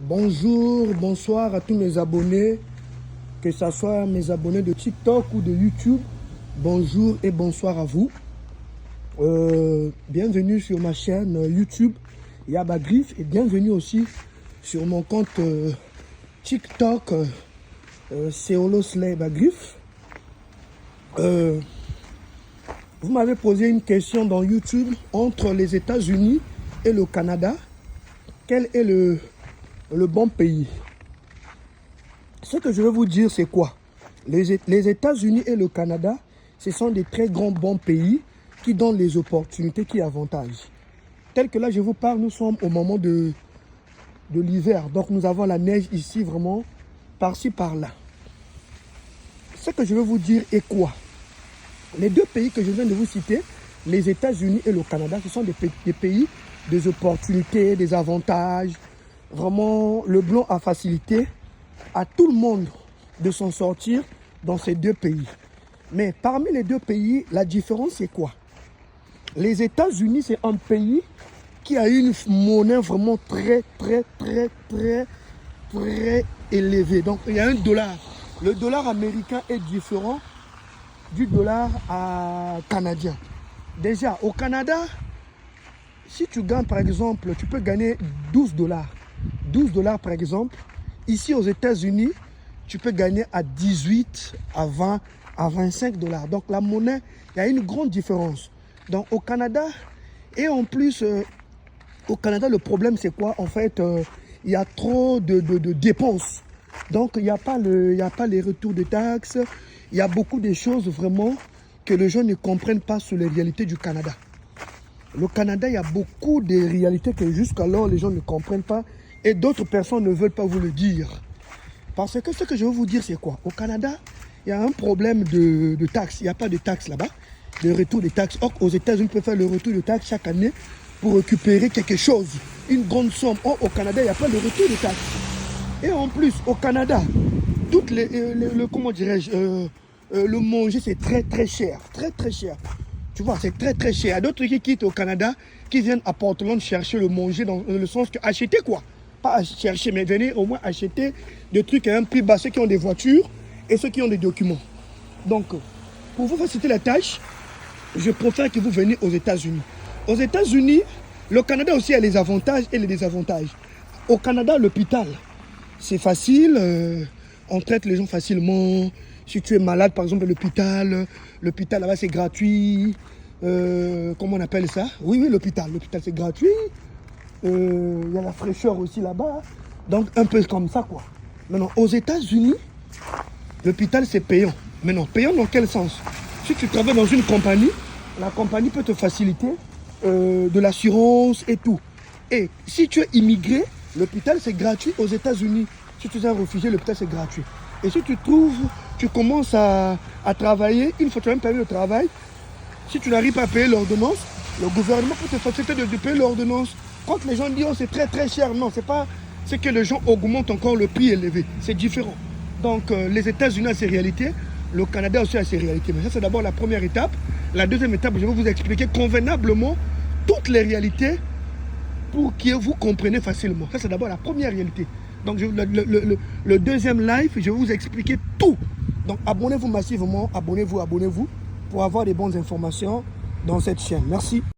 bonjour, bonsoir à tous mes abonnés, que ce soit mes abonnés de TikTok ou de YouTube. Bonjour et bonsoir à vous. Bienvenue sur ma chaîne YouTube Yaba Griffe et bienvenue aussi sur mon compte TikTok Seolo Yaba Griffe. Vous m'avez posé une question dans YouTube entre les États-Unis et le Canada. Quel est le bon pays? Ce que je vais vous dire, c'est quoi? Les États-Unis et le Canada, ce sont des très grands bons pays qui donnent les opportunités, qui avantagent. Tel que là, je vous parle, nous sommes au moment de l'hiver. Donc, nous avons la neige ici, vraiment, par-ci, par-là. Ce que je vais vous dire est quoi? Les deux pays que je viens de vous citer, les États-Unis et le Canada, ce sont des pays, des opportunités, des avantages. Vraiment, le blanc a facilité à tout le monde de s'en sortir dans ces deux pays. Mais parmi les deux pays, la différence c'est quoi? Les États-Unis, c'est un pays qui a une monnaie vraiment très élevée. Donc, il y a un dollar. Le dollar américain est différent du dollar canadien. Déjà, au Canada, si tu gagnes par exemple, tu peux gagner 12 dollars. 12 dollars par exemple. Ici aux États-Unis, tu peux gagner à 18, à 20, à 25 dollars. Donc la monnaie, il y a une grande différence. Donc au Canada, et en plus, au Canada, le problème c'est quoi? En fait, il y a trop de dépenses. Donc il n'y a pas les retours de taxes. Il y a beaucoup de choses vraiment que les gens ne comprennent pas sur les réalités du Canada. Le Canada, il y a beaucoup de réalités que jusqu'alors les gens ne comprennent pas et d'autres personnes ne veulent pas vous le dire. Parce que ce que je veux vous dire, c'est quoi? Au Canada, il y a un problème de taxes. Il n'y a pas de taxes là-bas, de retour de taxes. Or, aux États-Unis, on peut faire le retour de taxes chaque année pour récupérer quelque chose, une grande somme. Or, au Canada, il n'y a pas de retour de taxes. Et en plus, au Canada, toutes comment dirais-je, le manger, c'est très cher, très cher. Tu vois, c'est très cher. Il y a d'autres qui quittent au Canada, qui viennent à Portland chercher le manger dans le sens que acheter quoi? Pas chercher, mais venir au moins acheter des trucs à un prix bas, ceux qui ont des voitures et ceux qui ont des documents. Donc, pour vous faciliter la tâche, je préfère que vous veniez aux États-Unis. Aux États-Unis, le Canada aussi a les avantages et les désavantages. Au Canada, l'hôpital, c'est facile, on traite les gens facilement. Si tu es malade, par exemple, l'hôpital là-bas c'est gratuit. Comment on appelle ça? Oui, l'hôpital c'est gratuit. Il y a la fraîcheur aussi là-bas. Donc un peu comme ça quoi. Maintenant, aux États-Unis, l'hôpital c'est payant. Maintenant, payant dans quel sens? Si tu travailles dans une compagnie, la compagnie peut te faciliter de l'assurance et tout. Et si tu es immigré, l'hôpital c'est gratuit aux États-Unis. Si tu es un réfugié, l'hôpital c'est gratuit. Et si tu commences à travailler, une fois que tu as un permis de travail, si tu n'arrives pas à payer l'ordonnance, le gouvernement peut te faciliter de payer l'ordonnance. Quand les gens disent oh, c'est très cher, non, c'est que les gens augmentent encore le prix élevé. C'est différent. Donc les États-Unis ont ces réalités, le Canada aussi a ses réalités. Mais ça c'est d'abord la première étape. La deuxième étape, je vais vous expliquer convenablement toutes les réalités pour que vous compreniez facilement. Ça c'est d'abord la première réalité. Donc le deuxième live, je vais vous expliquer tout. Donc abonnez-vous massivement, abonnez-vous pour avoir des bonnes informations dans cette chaîne. Merci.